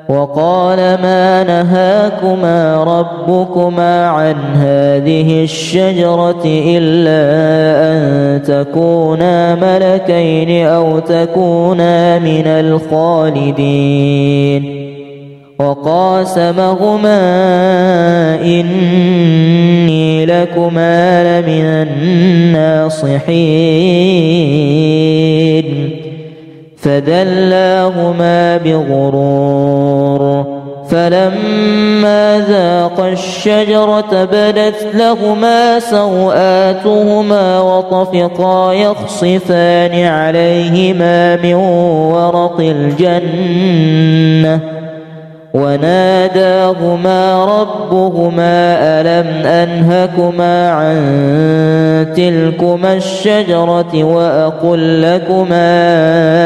وقال ما نهاكما ربكما عن هذه الشجرة إلا أن تكونا ملكين أو تكونا من الخالدين وقاسمهما إني لكما لمن الناصحين فدلاهما بغرور فلما ذاقا الشجرة بدت لهما سوآتهما وطفقا يخصفان عليهما من ورق الجنة وناداهما ربهما ألم أنهكما عن تلكما الشجرة وأقل لكما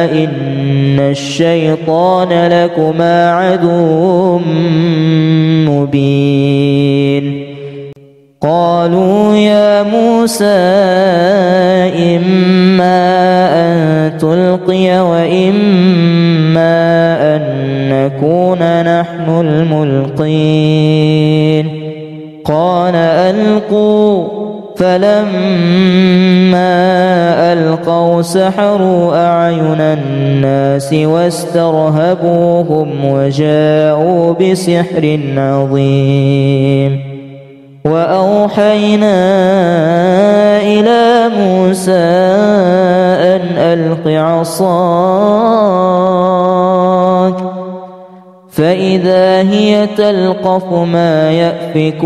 إن الشيطان لكما عدو مبين قالوا يا موسى إما أن تلقي وإما أن نكون نحن الملقين قال ألقوا فلما ألقوا سحروا أعين الناس واسترهبوهم وجاءوا بسحر عظيم وأوحينا إلى موسى أن ألق عصاك فإذا هي تلقف ما يأفكون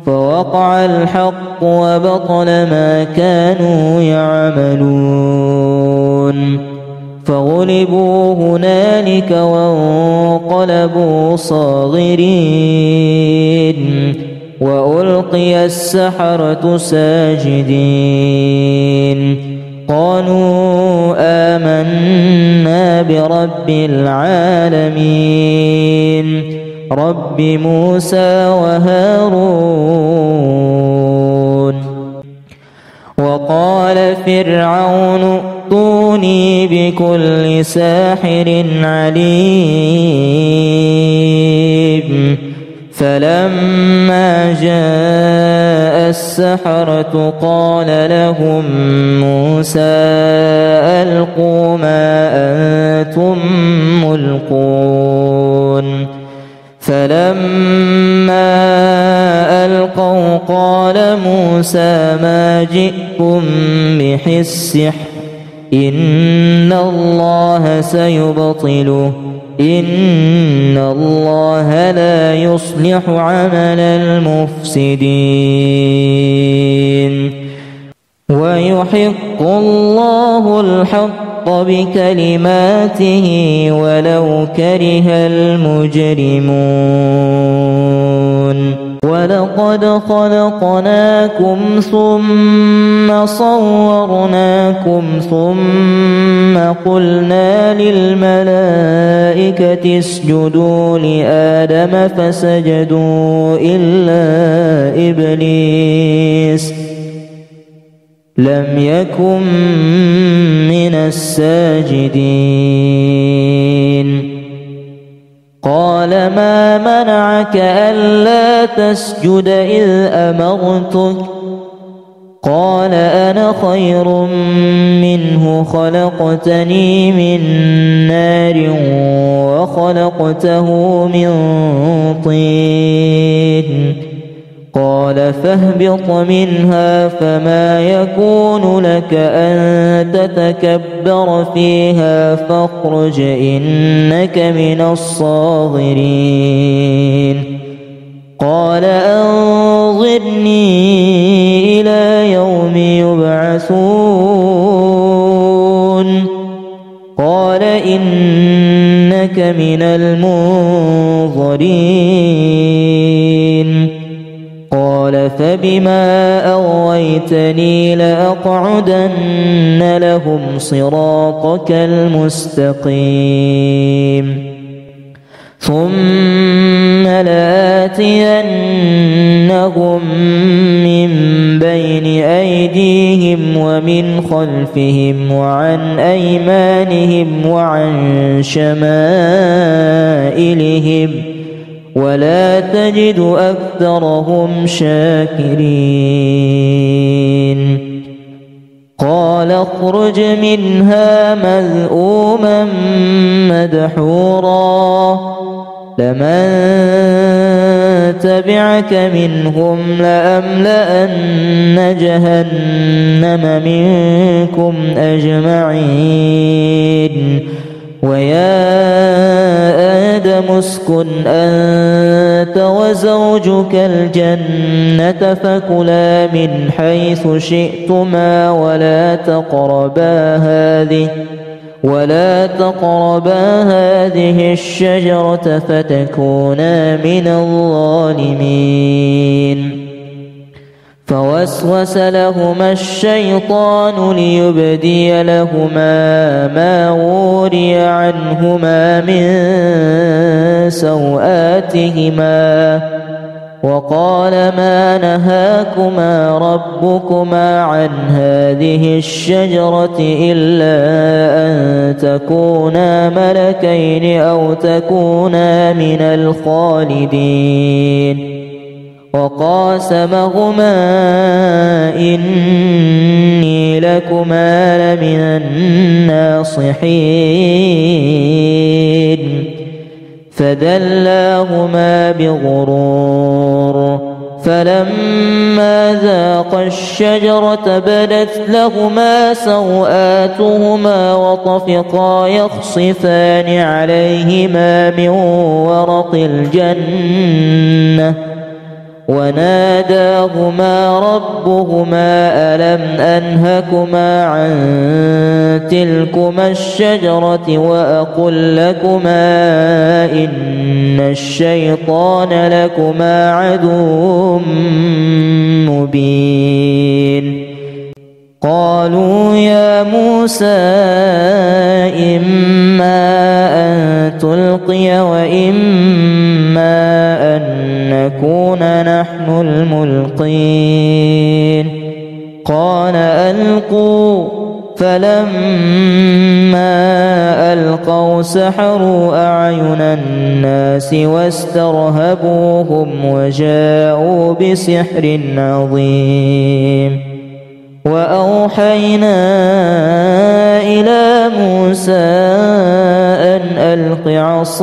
فوقع الحق وبطل ما كانوا يعملون فغلبوا هنالك وانقلبوا صاغرين وألقي السحرة ساجدين قالوا آمنا برب العالمين رب موسى وهارون وقال فرعون ائتوني بكل ساحر عليم فلما جاء السحرة قال لهم موسى ألقوا ما أنتم ملقون فلما ألقوا قال موسى ما جئتم به السحر إن الله سيبطله إن الله لا يصلح عمل المفسدين ويحق الله الحق بكلماته ولو كره المجرمون ولقد خلقناكم ثم صورناكم ثم قلنا للملائكة اسجدوا لآدم فسجدوا إلا إبليس لم يكن من الساجدين قال ما منعك ألا تسجد إذ أمرتك قال أنا خير منه خلقتني من نار وخلقته من طين قال فاهبط منها فما يكون لك أن تتكبر فيها فاخرج إنك من الصاغرين قال أنظرني إلى يوم يبعثون قال إنك من المنظرين قال فبما أغويتني لأقعدن لهم صراطك المستقيم ثم لآتينهم من بين أيديهم ومن خلفهم وعن أيمانهم وعن شمائلهم ولا تجد أكثرهم شاكرين قال اخرج منها مذءوما مدحورا لمن تبعك منهم لأملأن جهنم منكم أجمعين ويا آدم اسكن أنت وزوجك الجنة فكلا من حيث شئتما ولا تقربا هذه الشجرة فتكونا من الظالمين فوسوس لهما الشيطان ليبدي لهما ما وري عنهما من سوآتهما وقال ما نهاكما ربكما عن هذه الشجرة إلا أن تكونا ملكين أو تكونا من الخالدين وقاسمهما إني لكما لمن الناصحين فدلاهما بغرور فلما ذاقا الشجرة بدت لهما سوآتهما وطفقا يخصفان عليهما من ورق الجنة وناداهما ربهما ألم أنهكما عن تلكما الشجرة وأقل لكما إن الشيطان لكما عدو مبين قالوا يا موسى إما أن تلقي وإما أن نكون نحن الملقين قال ألقوا فلما ألقوا سحروا أعين الناس واسترهبوهم وجاءوا بسحر عظيم وأوحينا إلى موسى أن ألق عصاك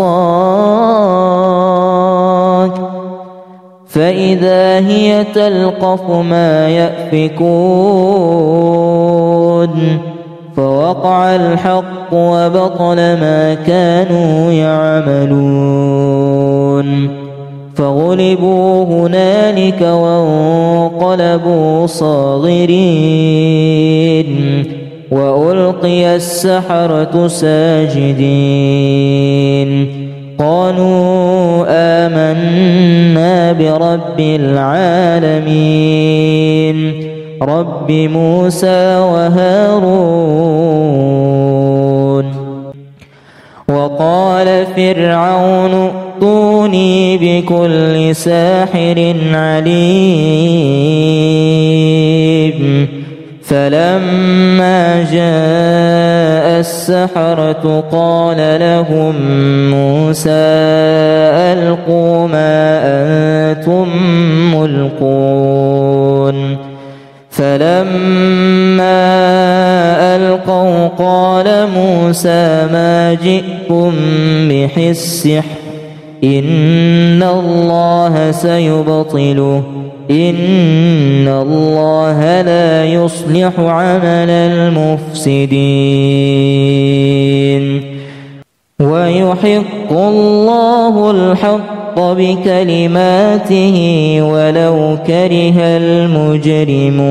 فإذا هي تلقف ما يأفكون فوقع الحق وبطل ما كانوا يعملون فغلبوا هنالك وانقلبوا صاغرين وألقي السحرة ساجدين قالوا آمنا برب العالمين رب موسى وهارون وقال فرعون ائتوني بكل ساحر عليم فلما جاء السحرة قال لهم موسى ألقوا ما أنتم ملقون فلما ألقوا قال موسى ما جئتم به السحر إن الله سيبطله إن الله لا يصلح عمل المفسدين ويحق الله الحق بكلماته ولو كره المجرمون.